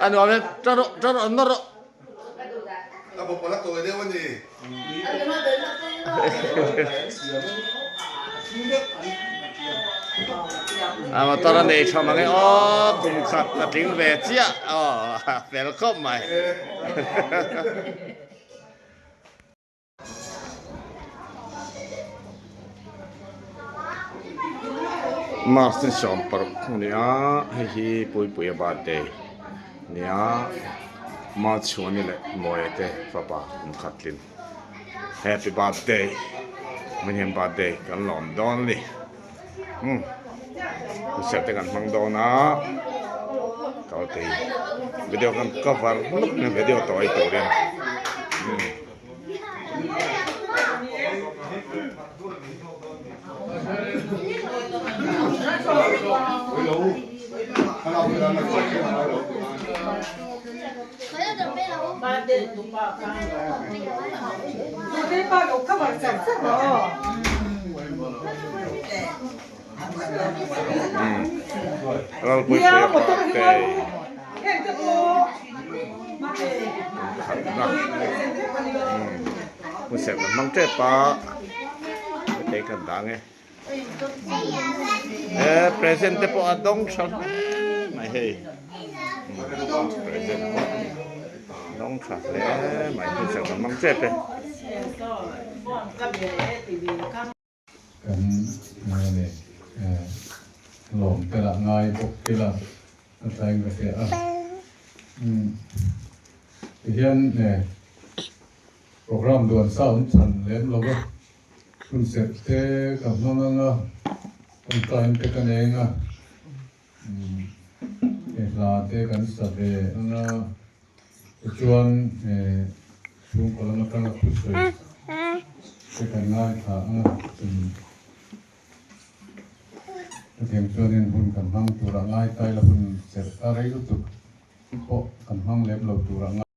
Anu ame caro noro. Apa pola to dia wani. Tara nei chamangai kum khat ka ting ve chia welcome mai Martin Champar nia hi pui birthday nia ma chuani le moete papa kum khatlin happy birthday menem birthday kan lom don li sẽ tới gần mang đồ nó tao thì video kan cover lúc này video tối tối đen Kalau punya partai, musik memang cepat, kita kandang present po adong shot, mai hey, present adong shot mai musik memang cepat. Lom pela ngai bok pela atang ka sia hian ne program duan sound chan lem logo concept te ka manga kon time te kan enga la te kan sabe nga chuan chung kolana kan ku soi te kan ngai tha nga Tiang chuanin hun kan hang tura ngai tai la hun ser arai lu tu po kan hang lep lo tura ngai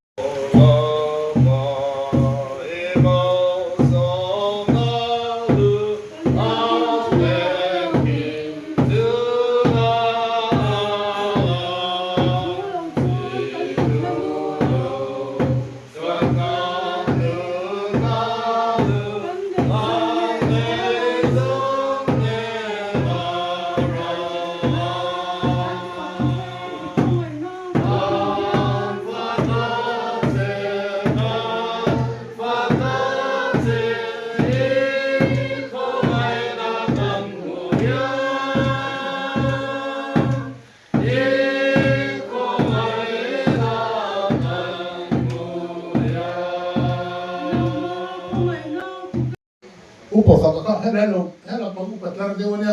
Upo fakaka hello pagu patlar de wani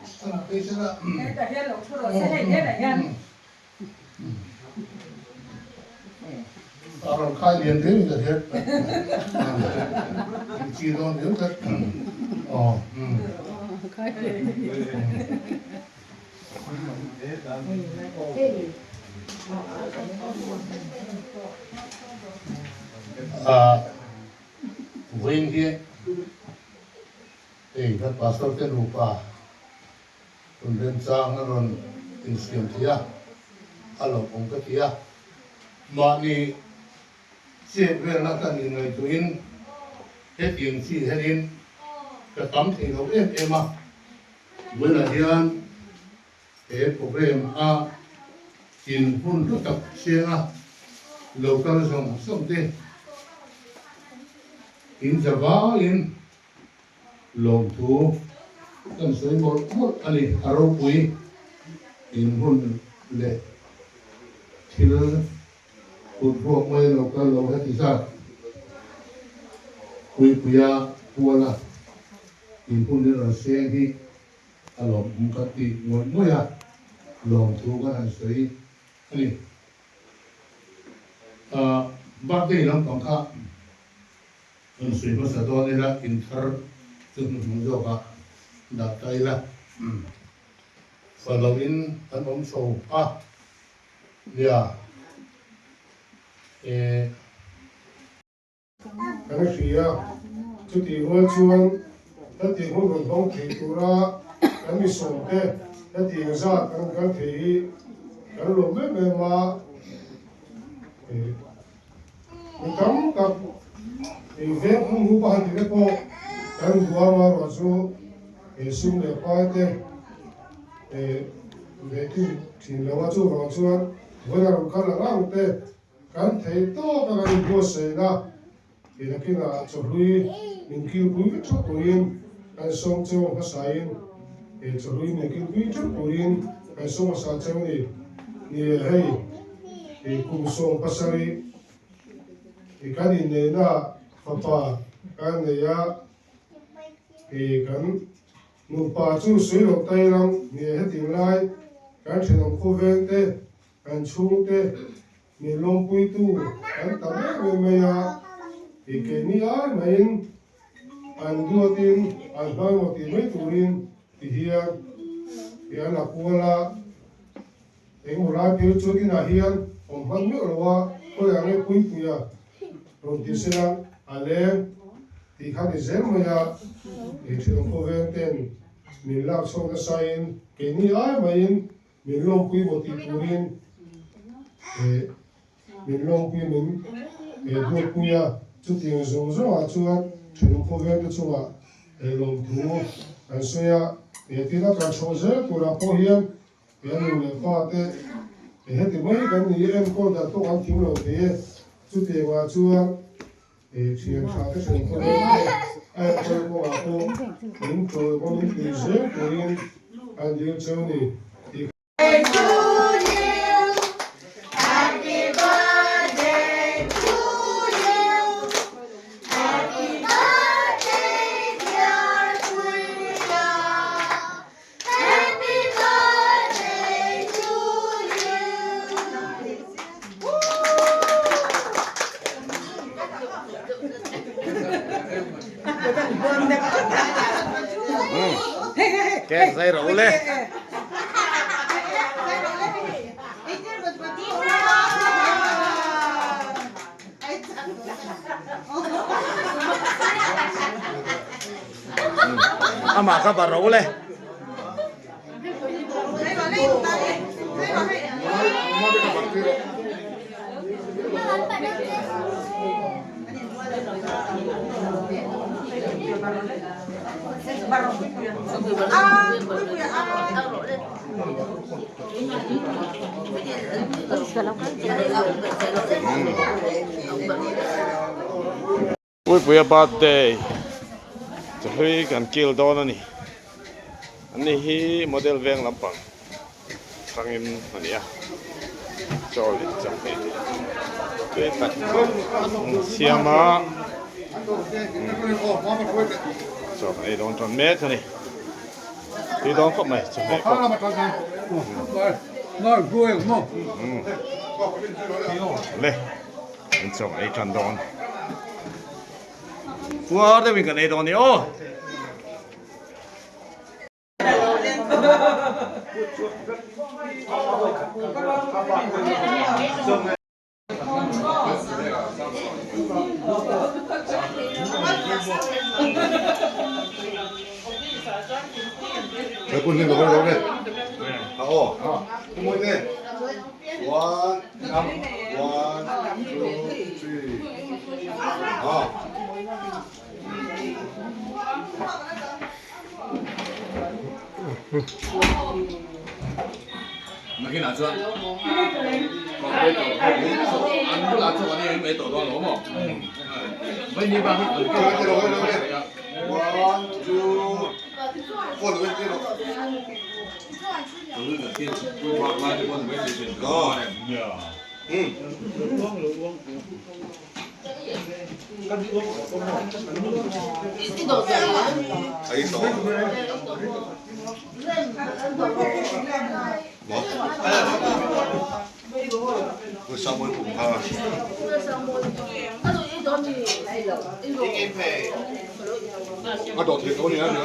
sana pesana hello churo se hele yan aron khai lian de ni de chi don de ta khai wing here các pastor tên rupa undem sang aron insiam tia alo ong ka tia mani che ver na kan in ngai tuin he tiang chi herin ka tam thei lo ema wena hian he program a in hun to tak senga local som te in java in Long thu kan soi mot ani aro pui in hun le thil put ro mai lo ka lo ha ti sa pui puya puala in hun le ra se hi alo ka ti mo ya long thu kan soi ani ba de lam tong kha kan soi ma sa do ne la in tharซึ่งมันโยกดับใจละฝรั่งอินอันผมโชว์เนี่ยกันเสียชุดที่หัวชวนแล้วที่หัวคนต้องถือตัวกันมีส่งเตะแล้วที่จะกันถือ กันลงไม่มามีคำกับเวฟผู้บ้านที่เด็กกันบัวมาว่าสู้สุ่มเด็กไปเต้เวทีที่เราว่าสู้เราสู้เวลาเราคันเราเต้กันเทโต้กันบัวเสนาที่นักกีฬาจะลุยมินคิวบุยชุดตัวเองกันส่งเจ้าภาษาเองจะลุยมินคิวบุยชุดตัวเองกันส่งภาษาเจ้านี่ให้คุมส่งภาษากันอินเดียนะฟ้ากันเนี่ยกันนูป่าจู่สวยลงไตรังเนี่ยให้ติ่งไล่กันเฉลิมคู่เวงเต้กันชูเต้มีลมปุยตู้กันตั้งแต่เมื่อเกนี่อ้ายไม่ยินอันดูตินอันน้อยหมดที่ไม่ตูรินที่เฮียนักวัวละเอ็งหัวเราเพียวจุดที่น่าเฮียผมพันไม่รู้ว่าก็ยังไม่ปุยปุยรถที่เสียอะไรที่ข้าที่เสียมันจะที่เราพูดเต็มมีหลักส่งกระสายเกนี่อ้ายไม่ยินมีลมปุยหมดที่ตูรินมีลมปุยมันดูปุยจุดที่เราส่งอาจจะที่เราพูดเต็มจุดลมดูอันเสียที่เราการช่วยเจ้าตัวเราพูดเฮียเราเลยฟ้าเต้ที่ไม่กันนี่เอ็มก็จะต้องอันทิ้งเราเต้จุดที่ว่าจุดที่เราชาติที่เราพูดเต็มคนก็ว่าพูดมันโจยคนนี้ดีเสียตัวนี้อันเดียวเจ้านี่ แกใส่เราเลยเอามาครับเราเลยอุ้ยปุยบาดเดย์จะเฮ้ยกันกิลดอนนี่อันนี้ฮีโมเดลเวงลำปังฟังอินอันนี้อ่ะจอลิจังเฮ้ยเฮ้ยตัดเสียมาจอบไอ้โดนจนเม็ดนี่ที่โดนก็ไม่จะไม่ก็น้อยกล้วยมั้งเลยมันจบไอ้กันโดนวัวได้เป็นกันไอ้โดนนี่โอ้เฮ้ยคุณนี่เราไม่รู้เลยเอาขโมยเนี่ย one two three 没给拿出来，俺不拿出来，你没抖到罗嘛？没你把one two four 都没给了都是个电，规划规的，我没这些。哦，ahí está pues está muy ocupado a ดอกเห็ดเขาเนี่ยนะ